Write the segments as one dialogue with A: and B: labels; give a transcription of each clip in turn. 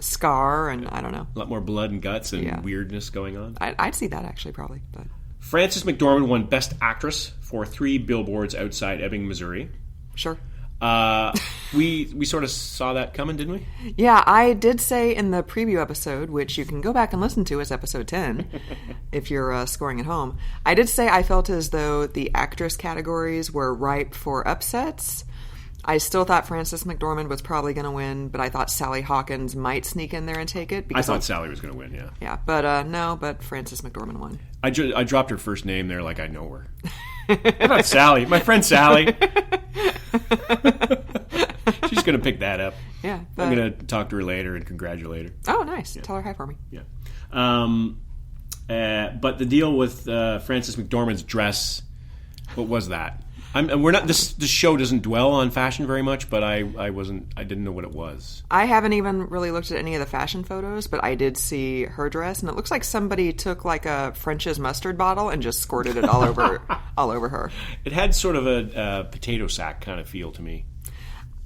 A: Scar, and I don't know.
B: A lot more blood and guts and weirdness going on.
A: I'd see that actually, probably. But
B: Frances McDormand won Best Actress for 3 Billboards Outside Ebbing, Missouri.
A: Sure.
B: We sort of saw that coming, didn't we?
A: Yeah, I did say in the preview episode, which you can go back and listen to as episode 10 if you're scoring at home. I did say I felt as though the actress categories were ripe for upsets. I still thought Frances McDormand was probably going to win, but I thought Sally Hawkins might sneak in there and take it.
B: I thought Sally was going to win, yeah.
A: Yeah, but no, but Frances McDormand won.
B: I dropped her first name there like I know her. I thought Sally, my friend Sally. She's going to pick that up.
A: Yeah.
B: I'm going to talk to her later and congratulate her.
A: Oh, nice. Yeah. Tell her hi for me.
B: Yeah. But the deal with Frances McDormand's dress, what was that? We're not. This show doesn't dwell on fashion very much, but I didn't know what it was.
A: I haven't even really looked at any of the fashion photos, but I did see her dress, and it looks like somebody took like a French's mustard bottle and just squirted it all over her. It
B: had sort of a potato sack kind of feel to me.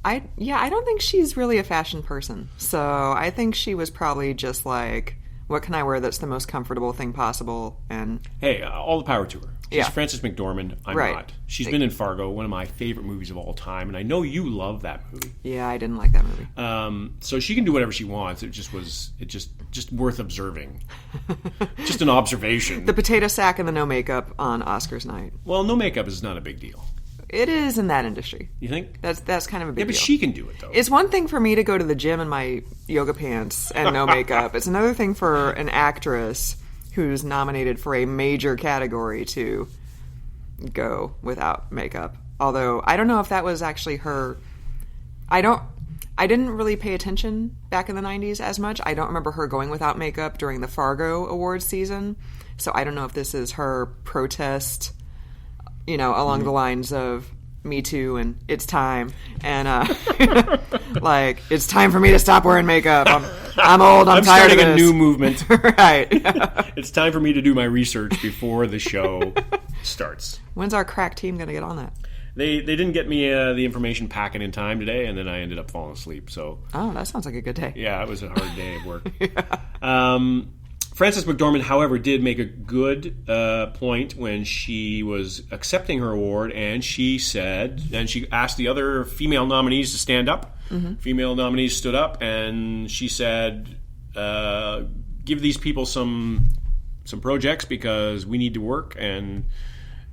A: I don't think she's really a fashion person, so I think she was probably just like, what can I wear that's the most comfortable thing possible? And
B: hey, all the power to her. She's Frances McDormand. I'm not. She's been in Fargo, one of my favorite movies of all time, and I know you love that movie.
A: Yeah, I didn't like that movie.
B: So she can do whatever she wants. It just worth observing. Just an observation.
A: The potato sack and the no makeup on Oscars night.
B: Well, no makeup is not a big deal.
A: It is in that industry.
B: You think?
A: That's kind of a big deal.
B: Yeah, but she can do it, though.
A: It's one thing for me to go to the gym in my yoga pants and no makeup. It's another thing for an actress who's nominated for a major category to go without makeup. Although, I don't know if that was actually her... I didn't really pay attention back in the 90s as much. I don't remember her going without makeup during the Fargo Awards season. So I don't know if this is her protest... along the lines of Me Too and it's time. And, like, it's time for me to stop wearing makeup. I'm old. I'm tired of this.
B: I'm starting a new movement.
A: Right.
B: It's time for me to do my research before the show starts.
A: When's our crack team going to get on that?
B: They didn't get me the information packet in time today, and then I ended up falling asleep. So.
A: Oh, that sounds like a good day.
B: Yeah, it was a hard day of work. Frances McDormand, however, did make a good point when she was accepting her award, and she said, and she asked the other female nominees to stand up. Mm-hmm. Female nominees stood up, and she said, give these people some projects because we need to work, and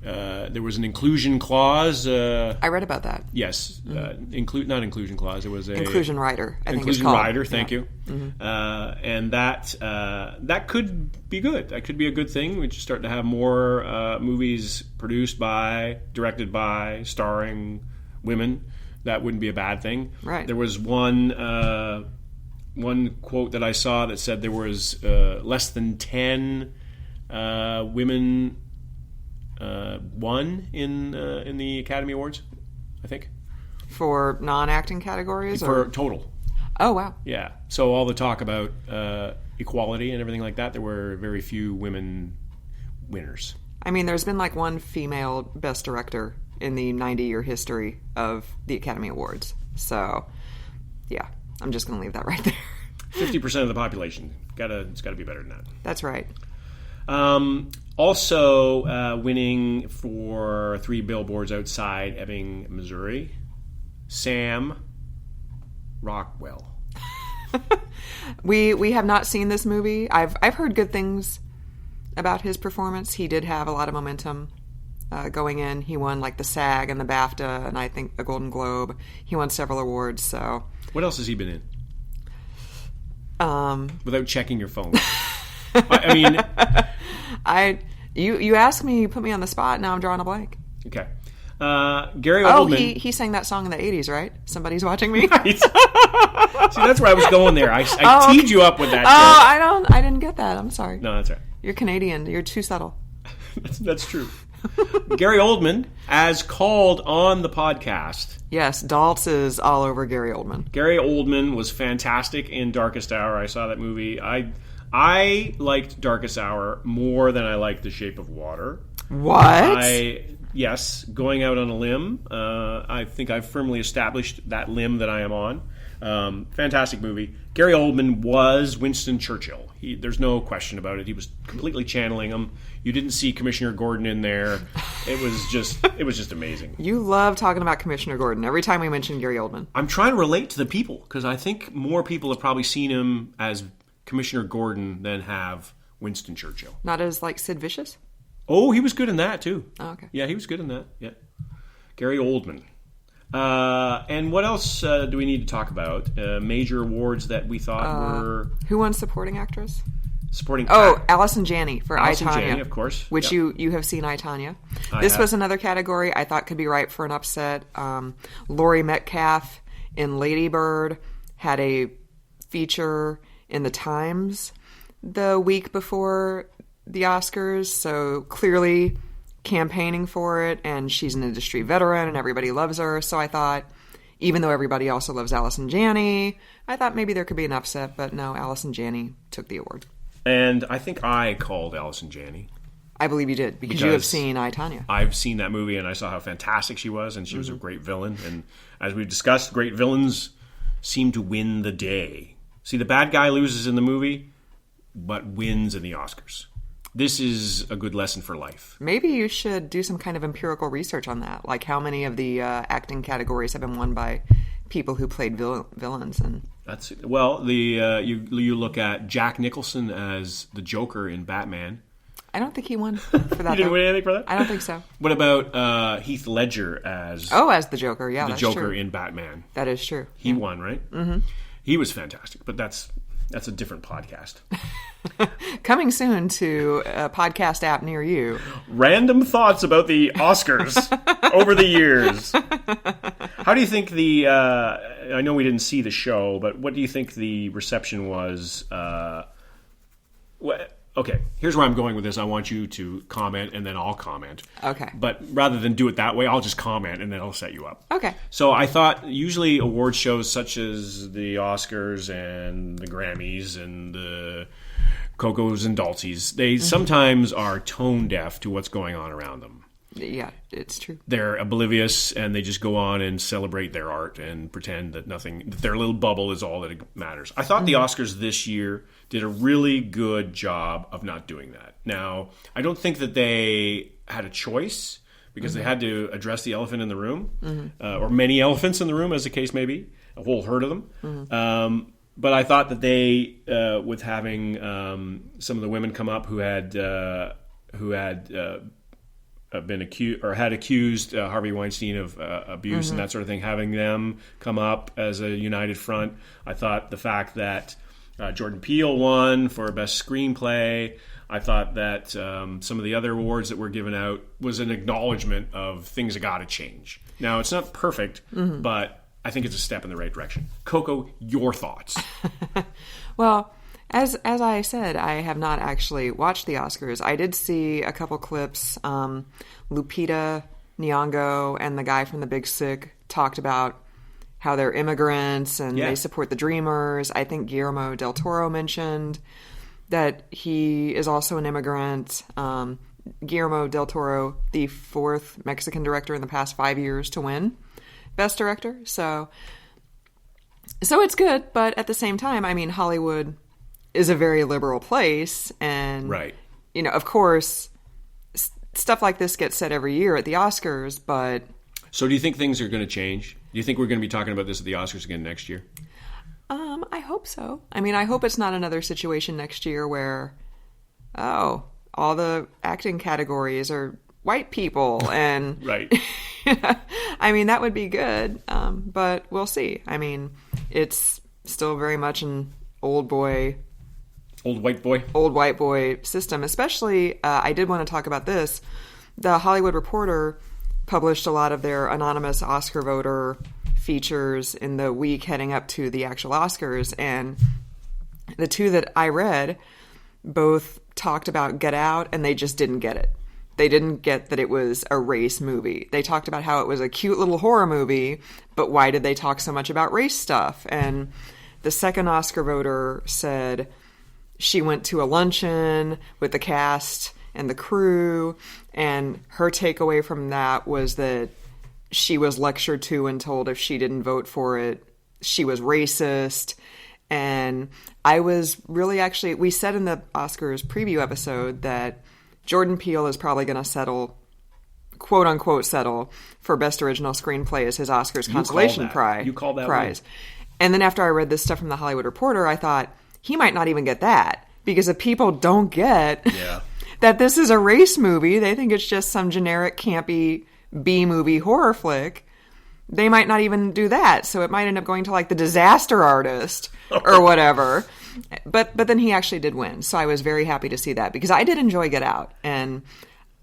B: there was an inclusion clause.
A: I read about that.
B: Yes, not inclusion clause. It was a
A: inclusion rider. I think it's
B: inclusion
A: called.
B: rider. Thank you. Mm-hmm. And that could be good. That could be a good thing. We should start to have more movies produced by, directed by, starring women. That wouldn't be a bad thing.
A: Right.
B: There was one quote that I saw that said there was less than 10 women. Won in the Academy Awards, I think.
A: For non-acting categories?
B: For total.
A: Oh, wow.
B: Yeah. So all the talk about equality and everything like that, there were very few women winners.
A: I mean, there's been like one female Best Director in the 90-year history of the Academy Awards. So, yeah, I'm just going to leave that right there.
B: 50% of the population. It's got to be better than that.
A: That's right.
B: Also winning for 3 Billboards Outside Ebbing, Missouri, Sam Rockwell.
A: We have not seen this movie. I've heard good things about his performance. He did have a lot of momentum going in. He won like the SAG and the BAFTA and I think a Golden Globe. He won several awards. So
B: what else has he been in? Without checking your phone. I mean,
A: you asked me, you put me on the spot. Now I'm drawing a blank.
B: Okay, Gary Oldman.
A: Oh, he sang that song in the '80s, right? Somebody's watching me.
B: Right. See, that's where I was going there. I teed you up with that.
A: I didn't get that. I'm sorry.
B: No, that's right.
A: You're Canadian. You're too subtle.
B: That's true. Gary Oldman, as called on the podcast.
A: Yes, Daltz is all over Gary Oldman.
B: Gary Oldman was fantastic in Darkest Hour. I saw that movie. I liked Darkest Hour more than I liked The Shape of Water.
A: What?
B: Yes, going out on a limb. I think I've firmly established that limb that I am on. Fantastic movie. Gary Oldman was Winston Churchill. There's no question about it. He was completely channeling him. You didn't see Commissioner Gordon in there. It was just amazing.
A: You love talking about Commissioner Gordon every time we mention Gary Oldman.
B: I'm trying to relate to the people because I think more people have probably seen him as Commissioner Gordon than have Winston Churchill.
A: Not as like Sid Vicious?
B: Oh, he was good in that too.
A: Oh, okay.
B: Yeah, he was good in that. Yeah. Gary Oldman. And what else do we need to talk about? Major awards that we thought were...
A: Who won Supporting Actress?
B: Supporting...
A: Allison Janney for I, Tonya.
B: Janney, of course.
A: Which
B: yep.
A: you have seen I, Tonya. This was another category I thought could be ripe for an upset. Laurie Metcalf in Lady Bird had a feature in the Times the week before the Oscars, so clearly campaigning for it, and she's an industry veteran and everybody loves her. So I thought, even though everybody also loves Allison Janney, I thought maybe there could be an upset, but no, Allison Janney took the award.
B: And I think I called Allison Janney.
A: I believe you did, because you have seen I, Tonya.
B: I've seen that movie, and I saw how fantastic she was, and she was a great villain. And as we've discussed, great villains seem to win the day. See, the bad guy loses in the movie, but wins in the Oscars. This is a good lesson for life. Maybe
A: you should do some kind of empirical research on that, like how many of the acting categories have been won by people who played villains. And
B: that's well, you look at Jack Nicholson as the Joker in Batman.
A: I don't think he won for that.
B: You didn't win anything for that?
A: I don't think so.
B: What about Heath Ledger as
A: as the Joker? Yeah,
B: the
A: that's
B: Joker
A: true.
B: in Batman.
A: That is true.
B: He won, right? Mm-hmm. He was fantastic, but that's a different podcast.
A: Coming soon to a podcast app near you.
B: Random thoughts about the Oscars over the years. How do you think I know we didn't see the show, but what do you think the reception was? Okay, here's where I'm going with this. I want you to comment, and then I'll comment.
A: Okay.
B: But rather than do it that way, I'll just comment, and then I'll set you up.
A: Okay.
B: So I thought usually award shows such as the Oscars and the Grammys and the Cocos and Dalties, they sometimes are tone deaf to what's going on around them.
A: Yeah, it's true.
B: They're oblivious, and they just go on and celebrate their art and pretend that their little bubble is all that matters. I thought the Oscars this year did a really good job of not doing that. Now, I don't think that they had a choice because they had to address the elephant in the room, or many elephants in the room, as the case may be, a whole herd of them. But I thought that they, with having some of the women come up who had been accused or had accused Harvey Weinstein of abuse and that sort of thing, having them come up as a united front. I thought the fact that Jordan Peele won for Best Screenplay, I thought that some of the other awards that were given out was an acknowledgement of things that got to change. Now, it's not perfect, but I think it's a step in the right direction. Coco, your thoughts?
A: Well, as I said, I have not actually watched the Oscars. I did see a couple clips. Lupita Nyong'o and the guy from The Big Sick talked about how they're immigrants and they support the Dreamers. I think Guillermo del Toro mentioned that he is also an immigrant. Guillermo del Toro, the fourth Mexican director in the past 5 years to win Best Director. So it's good, but at the same time, I mean, Hollywood is a very liberal place, and
B: right.
A: You know, of course, stuff like this gets said every year at the Oscars, but...
B: So do you think things are going to change? Do you think we're going to be talking about this at the Oscars again next year?
A: I hope so. I mean, I hope it's not another situation next year where, all the acting categories are white people, and...
B: Right.
A: I mean, that would be good, but we'll see. I mean, it's still very much an old white boy system. Especially, I did want to talk about this. The Hollywood Reporter published a lot of their anonymous Oscar voter features in the week heading up to the actual Oscars, and the two that I read both talked about Get Out, and they just didn't get it. They didn't get that it was a race movie. They talked about how it was a cute little horror movie, but why did they talk so much about race stuff? And the second Oscar voter said she went to a luncheon with the cast and the crew, and her takeaway from that was that she was lectured to and told if she didn't vote for it, she was racist. And I was really actually, we said in the Oscars preview episode that Jordan Peele is probably going to settle, quote unquote, settle for Best Original Screenplay as his Oscars consolation prize.
B: You call that
A: prize. And then after I read this stuff from the Hollywood Reporter, I thought he might not even get that, because if people don't get that this is a race movie, they think it's just some generic campy B-movie horror flick, they might not even do that. So it might end up going to like The Disaster Artist or whatever. But then he actually did win. So I was very happy to see that, because I did enjoy Get Out. And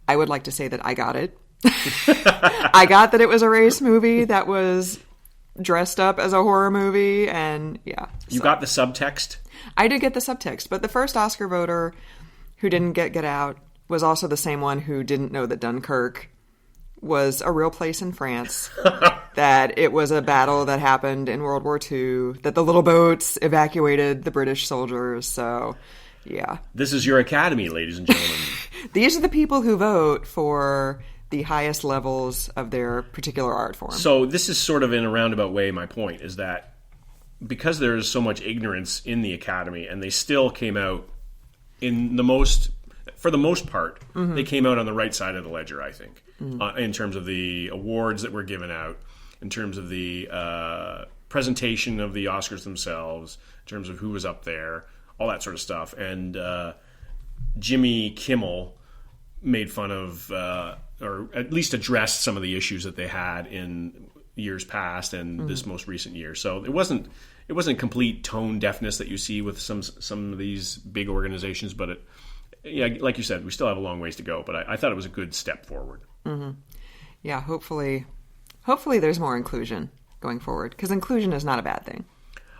A: I would like to say that I got it. I got that it was a race movie that was dressed up as a horror movie. And yeah.
B: You got the subtext?
A: I did get the subtext. But the first Oscar voter who didn't get Out was also the same one who didn't know that Dunkirk was a real place in France, that it was a battle that happened in World War II, that the little boats evacuated the British soldiers. So, yeah.
B: This is your academy, ladies and gentlemen.
A: These are the people who vote for the highest levels of their particular art form.
B: So this is sort of in a roundabout way my point, is that because there is so much ignorance in the academy, and they still came out for the most part, they came out on the right side of the ledger, I think, in terms of the awards that were given out, in terms of the presentation of the Oscars themselves, in terms of who was up there, all that sort of stuff. And Jimmy Kimmel made fun of, or at least addressed some of the issues that they had in years past and this most recent year. So it wasn't complete tone deafness that you see with some of these big organizations, but like you said, we still have a long ways to go. But I thought it was a good step forward.
A: Mm-hmm. Yeah, hopefully there's more inclusion going forward, because inclusion is not a bad thing.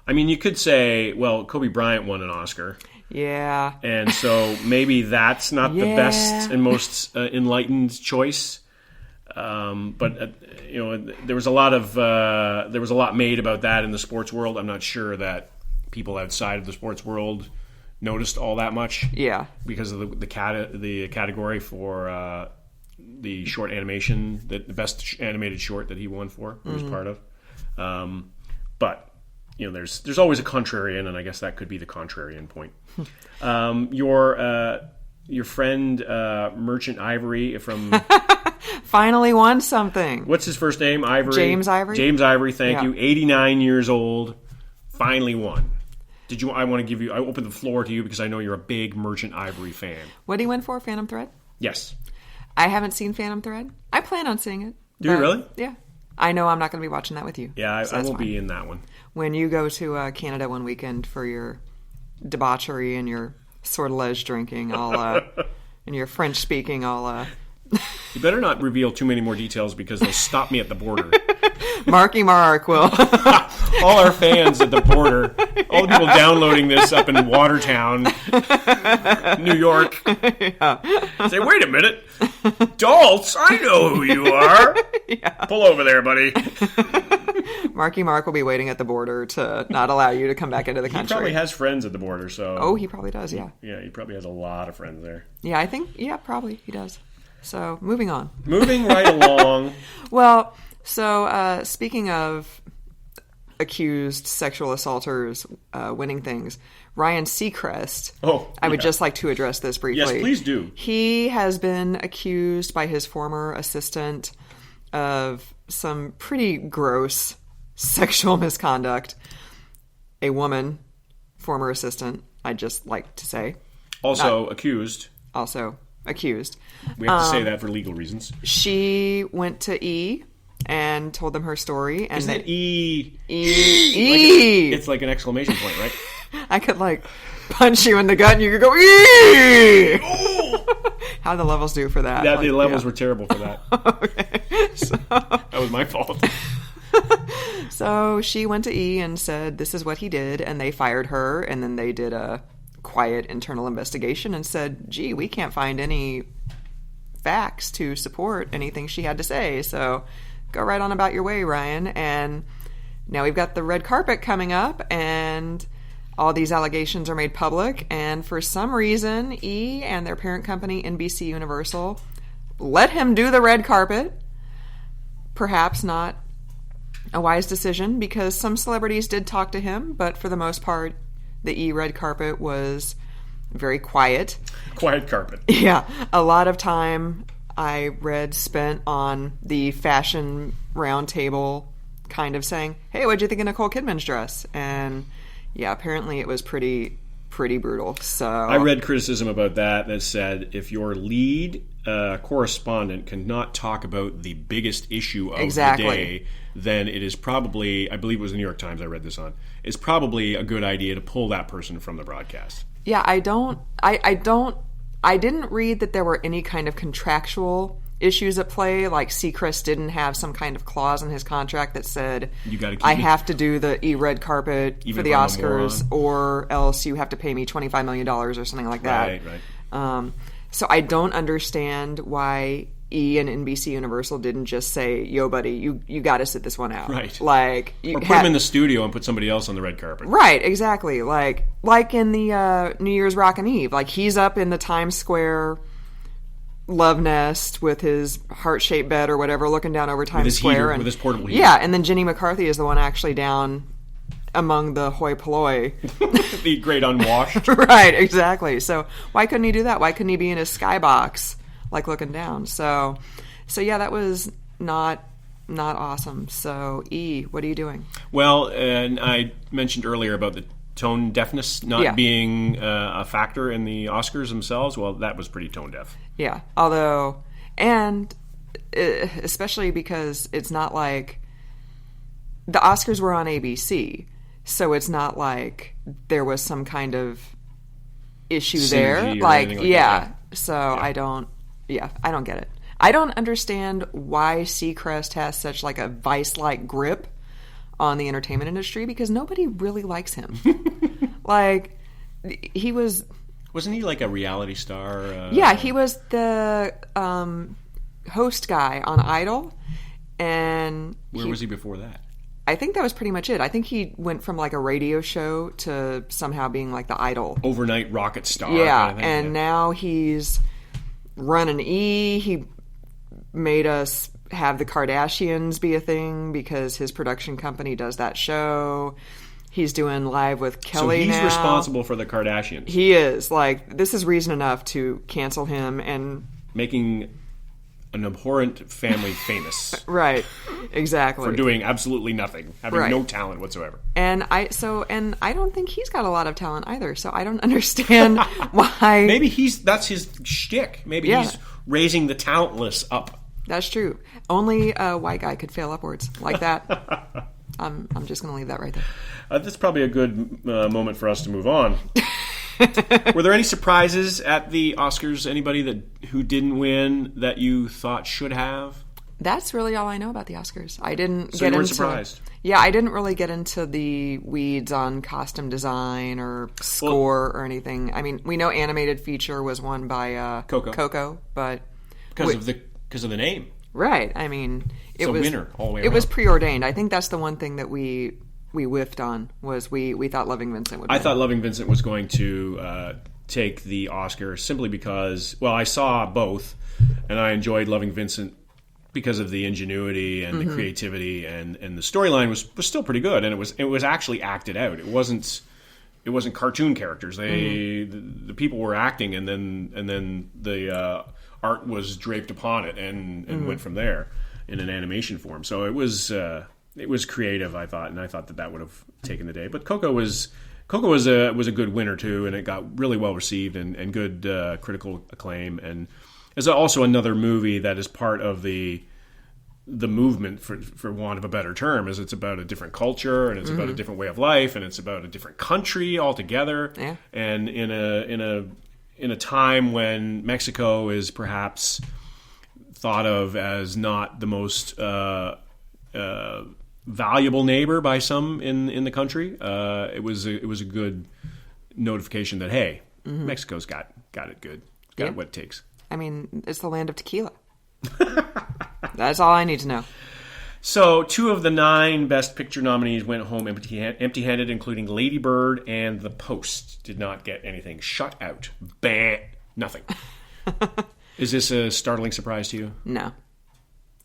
B: I mean, you could say, well, Kobe Bryant won an Oscar.
A: Yeah.
B: And so maybe that's not the best and most enlightened choice. But there was a lot made about that in the sports world. I'm not sure that people outside of the sports world noticed all that much. Yeah. Because of the category for the short animation, the best animated short that he won for, he was part of. But there's always a contrarian, and I guess that could be the contrarian point. Your friend Merchant Ivory from
A: finally won something.
B: What's his first name? Ivory.
A: James Ivory.
B: James Ivory. Thank you. 89 years old. Finally won. I open the floor to you because I know you're a big Merchant Ivory fan.
A: What did he win for? Phantom Thread?
B: Yes.
A: I haven't seen Phantom Thread. I plan on seeing it.
B: Do you really?
A: Yeah. I know I'm not going to be watching that with you.
B: Yeah, I won't be in that one.
A: When you go to Canada one weekend for your debauchery and your sortilege drinking, and your French speaking,
B: You better not reveal too many more details, because they'll stop me at the border.
A: Marky Mark will.
B: All our fans at the border, all the people downloading this up in Watertown, New York, say, wait a minute, Daltz, I know who you are. Yeah. Pull over there, buddy.
A: Marky Mark will be waiting at the border to not allow you to come back into the country.
B: He probably has friends at the border, so.
A: Oh, he probably does, yeah.
B: Yeah, he probably has a lot of friends there.
A: Yeah, I think, probably he does. So, moving on.
B: Moving right along.
A: Well, so speaking of accused sexual assaulters winning things, Ryan Seacrest. I would just like to address this briefly.
B: Yes, please do.
A: He has been accused by his former assistant of some pretty gross sexual misconduct. A woman, former assistant, I'd just like to say.
B: Accused.
A: Also accused.
B: We have to say that for legal reasons.
A: She went to E! And told them her story. And
B: isn't it E?
A: E!
B: It's like an exclamation point, right?
A: I could punch you in the gut and you could go E! How the levels do for that?
B: The levels were terrible for that.
A: Okay. So,
B: that was my fault.
A: So she went to E! And said, this is what he did. And they fired her. And then they did a quiet internal investigation and said, gee, we can't find any facts to support anything she had to say. So go right on about your way, Ryan. And now we've got the red carpet coming up, and all these allegations are made public. And for some reason, E! And their parent company, NBC Universal, let him do the red carpet. Perhaps not a wise decision because some celebrities did talk to him, but for the most part, the E red carpet was very quiet.
B: Quiet carpet.
A: Yeah. A lot of time I read spent on the fashion roundtable kind of saying, hey, what'd you think of Nicole Kidman's dress? And yeah, apparently it was pretty brutal. So
B: I read criticism about that said if your lead correspondent cannot talk about the biggest issue of the day, then it is probably, I believe it was the New York Times I read this on, it's probably a good idea to pull that person from the broadcast.
A: Yeah, I didn't read that there were any kind of contractual issues at play, like Seacrest didn't have some kind of clause in his contract that said, I have to do the E-red carpet for the Oscars, or else you have to pay me $25 million or something like that.
B: Right.
A: So I don't understand why E and NBC Universal didn't just say, yo, buddy, you got to sit this one out.
B: Right.
A: Like,
B: or put him in the studio and put somebody else on the red carpet.
A: Right, exactly. Like in the New Year's Rockin' Eve. Like, he's up in the Times Square love nest with his heart-shaped bed or whatever, looking down over Times Square.
B: With his portable heater.
A: Yeah, and then Jenny McCarthy is the one actually down among the hoi polloi.
B: The great unwashed.
A: Right, exactly. So why couldn't he do that? Why couldn't he be in his skybox, like looking down? So yeah, that was not awesome. So E, what are you doing?
B: Well, and I mentioned earlier about the tone deafness not being a factor in the Oscars themselves. Well, that was pretty tone deaf.
A: Yeah, although, and especially because it's not like the Oscars were on ABC, so it's not like there was some kind of issue
B: Synergy
A: there.
B: like that.
A: So yeah. I don't get it. I don't understand why Seacrest has such like a vice-like grip on the entertainment industry, because nobody really likes him. Like, he was...
B: Wasn't he like a reality star?
A: Yeah, he was the host guy on Idol. And
B: where was he before that?
A: I think that was pretty much it. I think he went from like a radio show to somehow being like the Idol.
B: Overnight rocket star.
A: Yeah,
B: kind of thing.
A: And now he's running E. He made us have the Kardashians be a thing because his production company does that show. He's doing Live with Kelly now.
B: So he's responsible for the Kardashians.
A: He is. Like, this is reason enough to cancel him and...
B: Making an abhorrent family famous.
A: Right. Exactly.
B: For doing absolutely nothing. Having no talent whatsoever.
A: And I don't think he's got a lot of talent either, so I don't understand why...
B: Maybe that's his shtick. Maybe he's raising the talentless up.
A: That's true. Only a white guy could fail upwards like that. I'm just going to leave that right there.
B: That's probably a good moment for us to move on. Were there any surprises at the Oscars? Anybody who didn't win that you thought should have?
A: That's really all I know about the Oscars. I didn't
B: get into... So you weren't surprised?
A: Yeah, I didn't really get into the weeds on costume design or score or anything. I mean, we know animated feature was won by Coco, but...
B: Because of the name.
A: Right. I mean,
B: it was a winner all the way around.
A: It was preordained. I think that's the one thing that we whiffed on, was we thought Loving Vincent would win.
B: I thought Loving Vincent was going to take the Oscar simply because, well, I saw both, and I enjoyed Loving Vincent because of the ingenuity and the creativity, and the storyline was still pretty good, and it was actually acted out. It wasn't cartoon characters. The people were acting, and then the art was draped upon it and went from there in an animation form. So it was creative, I thought, and I thought that would have taken the day. But Coco was a good winner too, and it got really well received and good critical acclaim, and is also another movie that is part of the movement, for want of a better term, is it's about a different culture, and it's about a different way of life, and it's about a different country altogether.
A: Yeah.
B: And in a time when Mexico is perhaps thought of as not the most valuable neighbor by some in the country, it was a good notification that, hey, Mexico's got it good, got what it takes.
A: I mean, it's the land of tequila. That's all I need to know.
B: So 2 of the 9 Best Picture nominees went home empty-handed, including Lady Bird and The Post. Did not get anything. Shut out. Bah. Nothing. Is this a startling surprise to you?
A: No.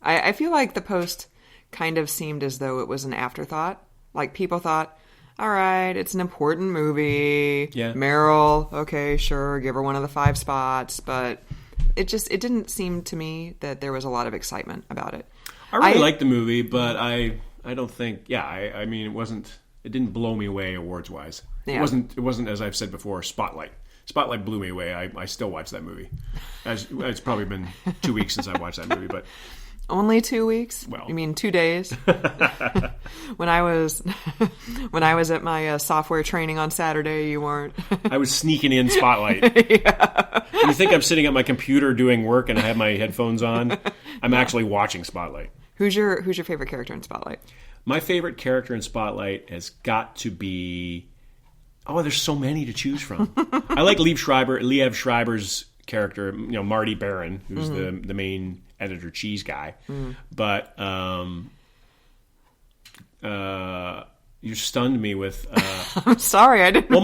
A: I feel like The Post kind of seemed as though it was an afterthought. Like, people thought, all right, it's an important movie.
B: Yeah.
A: Meryl, okay, sure, give her one of the 5 spots. But it didn't seem to me that there was a lot of excitement about it.
B: I really liked the movie, but I don't think, I mean, it didn't blow me away awards-wise.
A: Yeah.
B: It wasn't, as I've said before, Spotlight. Spotlight blew me away. I still watch that movie. It's probably been 2 weeks since I watched that movie, but...
A: Only 2 weeks?
B: Well,
A: you mean 2 days? When I was at my software training on Saturday, you weren't.
B: I was sneaking in Spotlight.
A: Yeah.
B: You think I'm sitting at my computer doing work and I have my headphones on? I'm actually watching Spotlight.
A: Who's your favorite character in Spotlight?
B: My favorite character in Spotlight has got to be... Oh, there's so many to choose from. I like Liev Schreiber's character, Marty Baron, who's the main editor cheese guy. But you stunned me with...
A: I'm sorry, I didn't...
B: Well,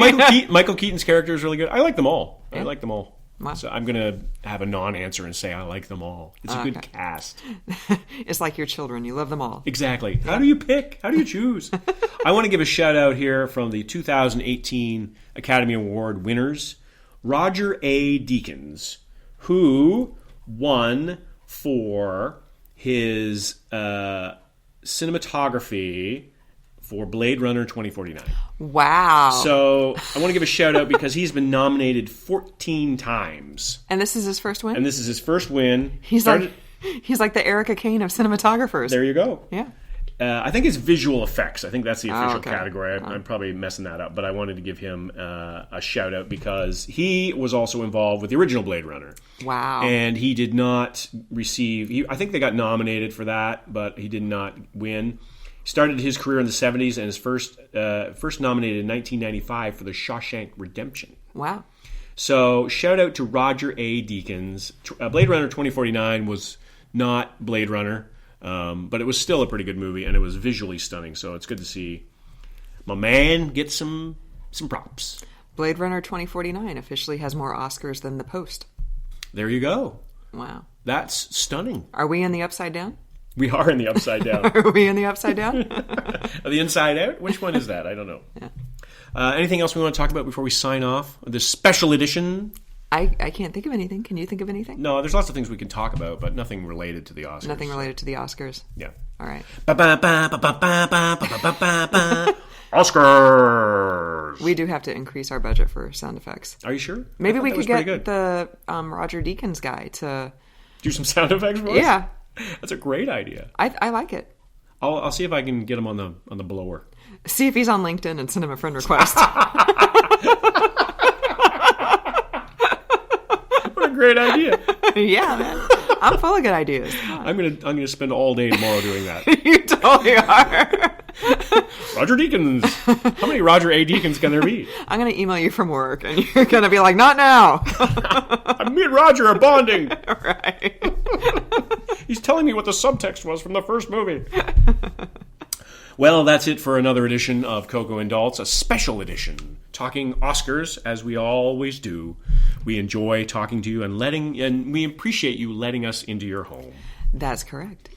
B: Michael Keaton's character is really good. I like them all. Yeah. I like them all. Wow. So I'm going to have a non-answer and say I like them all. It's a good cast.
A: It's like your children. You love them all.
B: Exactly. How do you pick? How do you choose? I want to give a shout-out here from the 2018 Academy Award winners, Roger A. Deakins, who won for his cinematography for Blade Runner 2049.
A: Wow.
B: So I want to give a shout out because he's been nominated 14 times.
A: And this is his first win?
B: And this is his first win.
A: He's like the Erica Kane of cinematographers.
B: There you go.
A: Yeah.
B: I think it's visual effects. I think that's the official category. I'm probably messing that up, but I wanted to give him a shout out because he was also involved with the original Blade Runner.
A: Wow.
B: And he did not receive... I think they got nominated for that, but he did not win. He started his career in the 70s and is first nominated in 1995 for The Shawshank Redemption.
A: Wow.
B: So shout out to Roger A. Deakins. Blade Runner 2049 was not Blade Runner, but it was still a pretty good movie, and it was visually stunning. So it's good to see my man get some props.
A: Blade Runner 2049 officially has more Oscars than The Post.
B: There you go.
A: Wow.
B: That's stunning.
A: Are we in the Upside Down?
B: We are in the Upside Down.
A: Are we in the Upside Down?
B: The Inside Out? Which one is that? I don't know. Yeah. Anything else we want to talk about before we sign off? This special edition?
A: I can't think of anything. Can you think of anything?
B: No, there's lots of things we can talk about, but nothing related to the Oscars.
A: Nothing related to the Oscars?
B: Yeah.
A: All right.
B: Oscars!
A: We do have to increase our budget for sound effects.
B: Are you sure?
A: Maybe we could get the Roger Deakins guy to...
B: do some sound effects for us?
A: Yeah.
B: That's a great idea.
A: I like it.
B: I'll see if I can get him on the blower.
A: See if he's on LinkedIn and send him a friend request.
B: What a great idea.
A: Yeah, man. I'm full of good ideas.
B: I'm gonna spend all day tomorrow doing that.
A: You totally are.
B: Roger Deakins. How many Roger A. Deakins can there be?
A: I'm going to email you from work, and you're going to be like, not now.
B: Me and Roger are bonding.
A: Right.
B: He's telling me what the subtext was from the first movie. Well, that's it for another edition of Coco and Daltz, a special edition, talking Oscars as we always do. We enjoy talking to you and we appreciate you letting us into your home.
A: That's correct.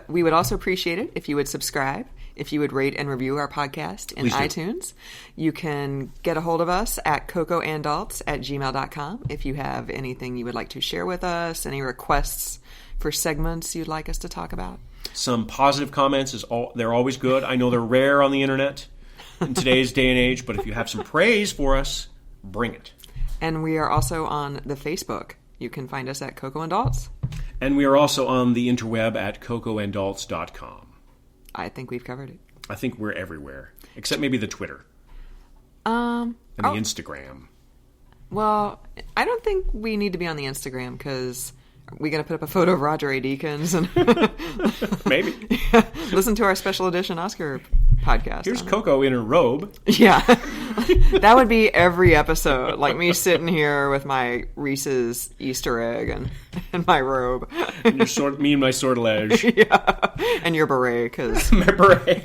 A: We would also appreciate it if you would subscribe, if you would rate and review our podcast in iTunes. You can get a hold of us at cocoanddaltz@gmail.com if you have anything you would like to share with us, any requests for segments you'd like us to talk about.
B: Some positive comments, they're always good. I know they're rare on the internet in today's day and age, but if you have some praise for us, bring it.
A: And we are also on the Facebook. You can find us at Coco and Daltz.
B: And we are also on the interweb at cocoanddaltz.com.
A: I think we've covered it.
B: I think we're everywhere, except maybe the Twitter. And the Instagram.
A: Well, I don't think we need to be on the Instagram because we're going to put up a photo of Roger A. Deakins and
B: maybe
A: listen to our special edition Oscar podcast.
B: Here's Coco in her robe.
A: Yeah. That would be every episode. Like me sitting here with my Reese's Easter egg and my robe.
B: And me and my sortilege.
A: Yeah. And your beret. Cause...
B: my beret.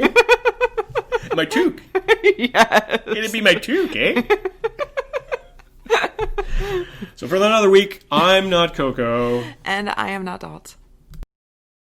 B: My toque.
A: Yes.
B: It'd be my toque, eh? So for another week, I'm not Coco.
A: And I am not Daltz.